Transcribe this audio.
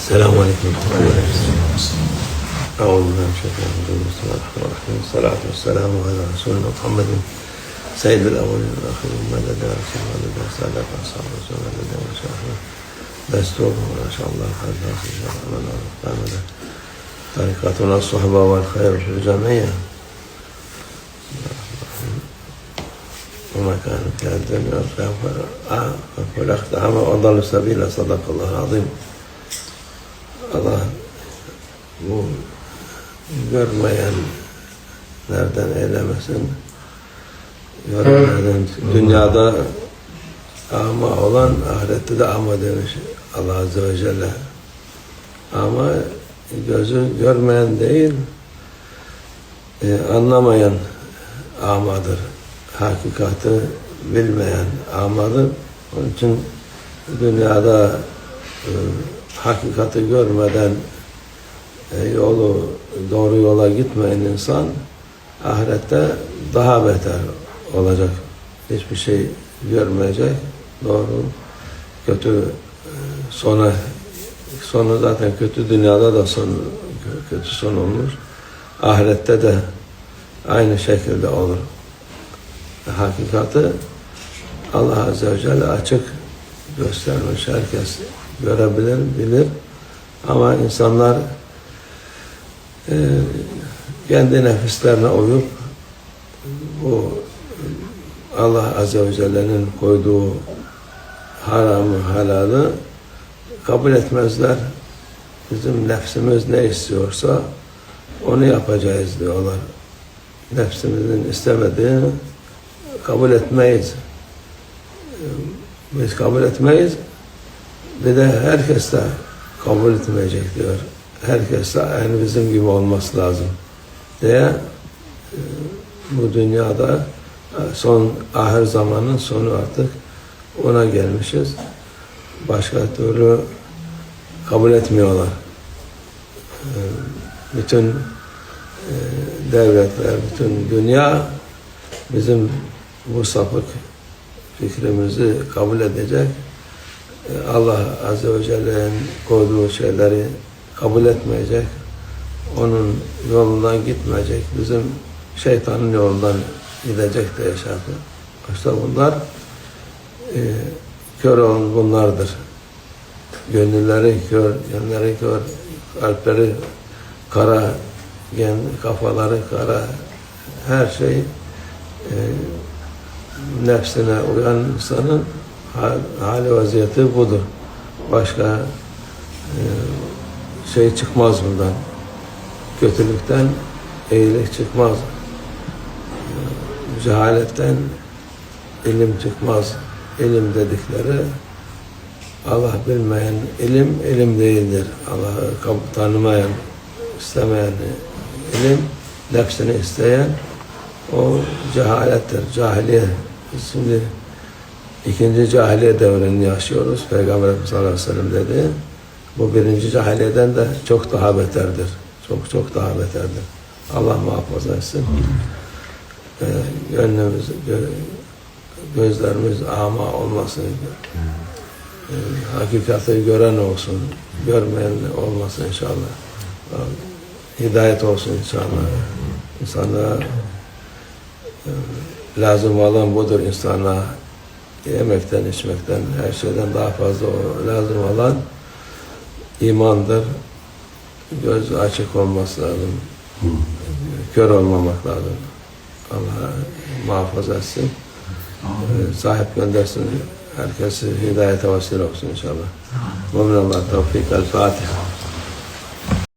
Selamun Aleyküm. Euzu billahi mineşşeytanirracim. Bismillahirrahmanirrahim. Salatu vesselamu ala Resulina Muhammedin seyyidil evvelin ve ahirin medede Resulullah ve sallallahu aleyhi ve sellem ve şahı destur ve inşallah hazreti Allah'ın rahmetiyle tarikatuna suhba ve hayr fil cemiyye. وما كان في الدنيا فالاقتحام وأضل سبيلا صدق الله العظيم. Allah bu görmeyenlerden eylemesin. Görmeyen dünyada ama olan ahirette de ama demiş Allah Azze ve Celle. Ama gözü görmeyen değil, anlamayan amadır. Hakikati bilmeyen amadır. Onun için dünyada hakikati görmeden doğru yola gitmeyen insan ahirette daha beter olacak. Hiçbir şey görmeyecek. Doğru, kötü sonu zaten kötü, dünyada da kötü son olmuş. Ahirette de aynı şekilde olur. Hakikati Allah Azze ve Celle açık göstermiş. Herkes görebilir, bilir. Ama insanlar kendi nefislerine uyup bu Allah Azze ve Celle'nin koyduğu haramı, halalı kabul etmezler. Bizim nefsimiz ne istiyorsa onu yapacağız diyorlar. Nefsimizin istemediğini kabul etmeyiz. Biz kabul etmeyiz. Bir de herkes de kabul etmeyecek diyor. Herkes de aynı bizim gibi olması lazım diye bu dünyada ahir zamanın sonu artık ona gelmişiz. Başka türlü kabul etmiyorlar. Bütün devletler, bütün dünya bizim bu sapık fikrimizi kabul edecek. Allah Azze ve Celle'nin koyduğu şeyleri kabul etmeyecek. Onun yolundan gitmeyecek. Bizim şeytanın yolundan gidecek de yaşadı. İşte bunlar kör olan bunlardır. Gönülleri kör, yönleri kör, kalpleri kara, kafaları kara, her şey nefsine uyan insanın hali vaziyeti budur. Başka şey çıkmaz bundan. Kötülükten iyilik çıkmaz. Cehaletten ilim çıkmaz. İlim dedikleri Allah bilmeyen ilim değildir. Allah'ı tanımayan, istemeyen ilim, nefsini isteyen o cehalettir. Cahiliye. Şimdi İkinci cahiliye devrini yaşıyoruz. Peygamber Efendimiz sallallahu aleyhi ve sellem dedi. Bu birinci cahiliyeden de çok daha beterdir. Çok daha beterdir. Allah muhafaza etsin. Gönlümüz, gözlerimiz ama olmasın. Hakikati gören olsun. Görmeyen olmasın inşallah. Hidayet olsun inşallah. İnsanlara lazım olan budur insana. Yemekten, içmekten, her şeyden daha fazla lazım olan imandır. Göz açık olması lazım. Kör olmamak lazım. Allah muhafaza etsin. Sahip göndersin. Herkesi hidayete vesile olsun inşallah. Mu'minallah tevfik. El Fatiha.